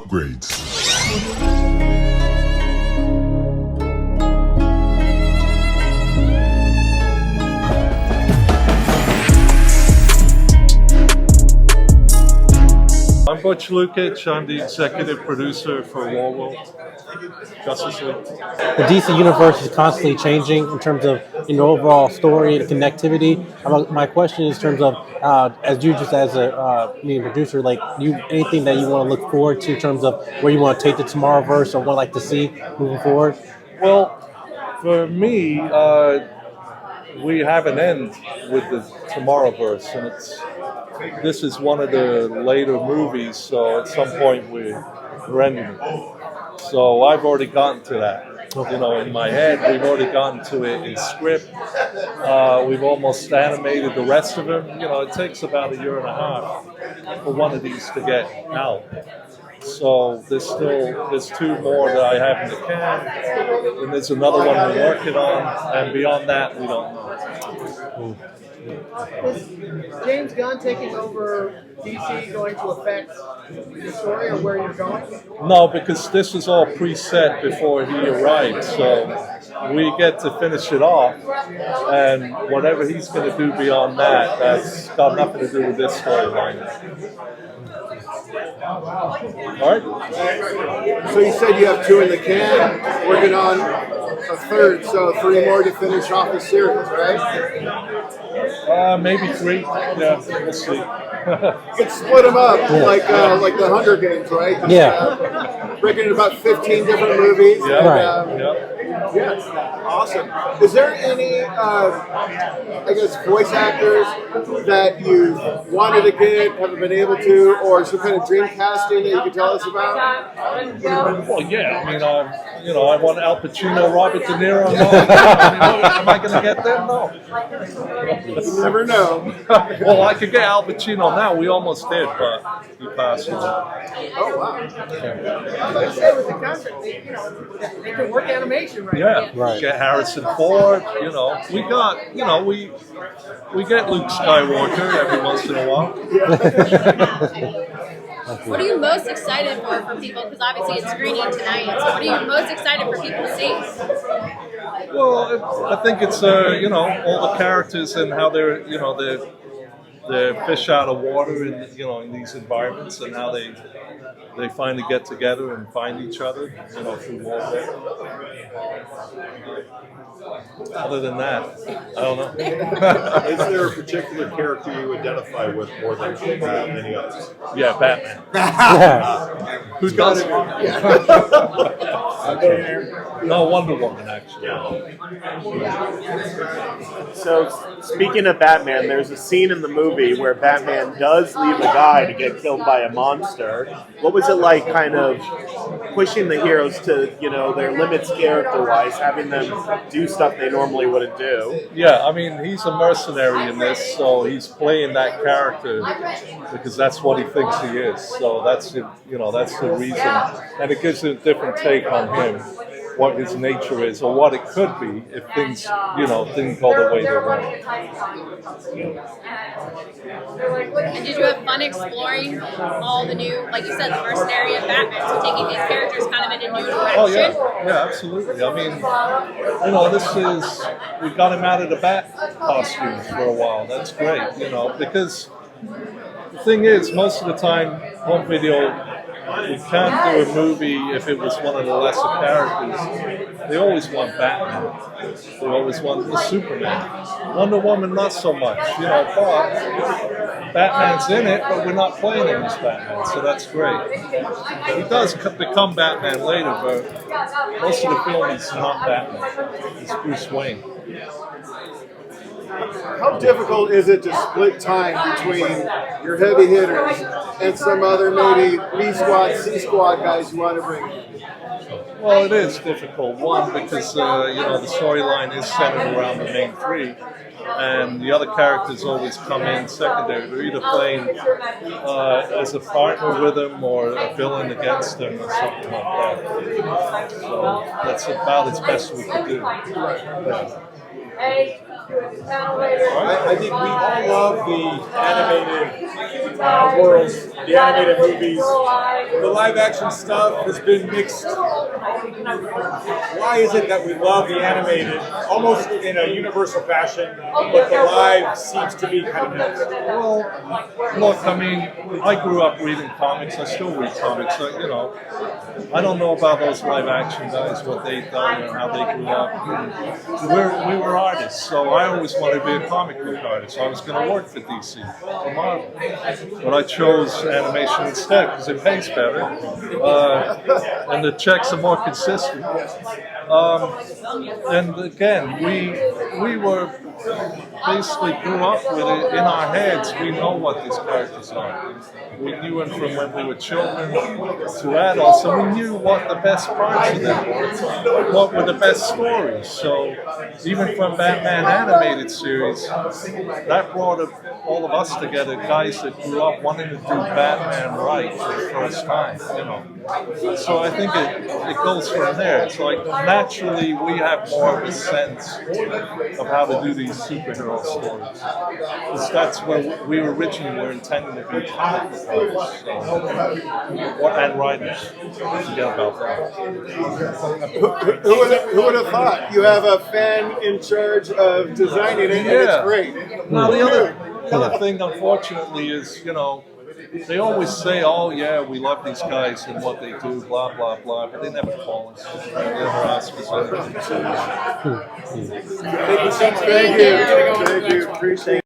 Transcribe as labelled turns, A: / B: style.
A: upgrades.
B: I'm Butch Lukic. I'm the executive producer for Warworld, Justice League.
C: The DC universe is constantly changing in terms of overall story and connectivity. My question is in terms of as you just as a being a producer, like anything that you want to look forward to in terms of where you want to take the Tomorrowverse or what like to see moving forward.
B: Well, for me, we have an end with the Tomorrowverse, and this is one of the later movies, so at some point we're ending it. So I've already gotten to that. In my head, we've already gotten to it in script. We've almost animated the rest of them. It takes about 1.5 years for one of these to get out. So there's 2 more that I have in the can, and there's another one we're working on, and beyond that, we don't know.
D: Is James Gunn taking over DC going to affect the story or where you're going?
B: No, because this is all preset before he arrived, so we get to finish it off, and whatever he's going to do beyond that, that's got nothing to do with this storyline. All right.
E: So you said you have 2 in the can, working on a third, so 3 more to finish off the series, right?
B: Maybe 3. Yeah, we'll see.
E: You could split them up like the Hunger Games, right? Breaking in about 15 different movies.
B: Yeah,
E: Yeah, awesome. Is there any, voice actors that you wanted to get, haven't been able to, or some kind of dream casting that you could tell us about?
B: Well, yeah. I want Al Pacino, Robert De Niro. No. Am I going to get them? No.
E: You never know.
B: Well, I could get Al Pacino now. We almost did, but he passed away.
E: Oh, wow.
D: Like I say, with the contract, they can work animation right now.
B: Yeah, right. Get Harrison Ford. We got. We get Luke Skywalker every once in a while.
F: What are you most excited for people? Because obviously it's screening tonight. So what are you most excited for people to see?
B: Well, I think it's all the characters and how they're fish out of water in these environments, and how they finally get together and find each other through Warworld. Other than that, I don't know.
G: Is there a particular character you identify with more than any others?
B: Yeah, Batman. Who does it? No, Wonder Woman, actually.
H: So, speaking of Batman, there's a scene in the movie where Batman does leave a guy to get killed by a monster. What was it like kind of pushing the heroes to, their limits character-wise, having them do stuff they normally wouldn't do?
B: Yeah, he's a mercenary in this, so he's playing that character because that's what he thinks he is. So that's the reason. And it gives a different take on him, what his nature is, or what it could be if things didn't go the way they went.
F: And did you have fun exploring all the new, like you said, the mercenary and Batman, so taking these characters kind of in a new direction?
B: Oh yeah, absolutely. We got him out of the Bat costumes for a while. That's great, because the thing is, most of the time, home video, we can't do a movie if it was one of the lesser characters. They always want Batman. They always want the Superman. Wonder Woman, not so much, but Batman's in it, but we're not playing him as Batman, so that's great. He does become Batman later, but most of the film he's not Batman. He's Bruce Wayne.
E: How difficult is it to split time between your heavy hitters and some other maybe B squad, C squad guys you want to bring in?
B: Well, it is difficult. One, because the storyline is centered around the main 3, and the other characters always come in secondary. They're either playing as a partner with them or a villain against them or something like that. So that's about as best we could do.
A: I think we all love the animated worlds, the animated movies. The live action stuff has been mixed. Why is it that we love the animated almost in a universal fashion, but the live seems to be kind of mixed?
B: Well, look, I mean, I grew up reading comics. I still read comics. So, you know, I don't know about those live action guys, what they've done and how they grew up. We were artists, so I always wanted to be a comic book artist. I was going to work for DC, for Marvel. But I chose animation instead because it pays better and the checks are more consistent. And again, we were basically grew up with it in our heads. We know what these characters are. We knew them from when we were children to adults, so we knew what the best parts of them were, what were the best stories. So even from Batman animated series, that brought all of us together, guys that grew up wanting to do Batman right for the first time, you know. So I think it goes from there. It's like naturally we have more of a sense of how to do these superhero stories. Because that's where we originally were intending to be comic book artists and writers. Forget about that.
E: Who would have thought? You have a fan in charge of designing it, and it's great.
B: Now the other thing, unfortunately, is, you know, they always say, "Oh yeah, we love these guys and what they do, blah blah blah," but they never call us. They never ask us anything.
E: Thank you. Appreciate it.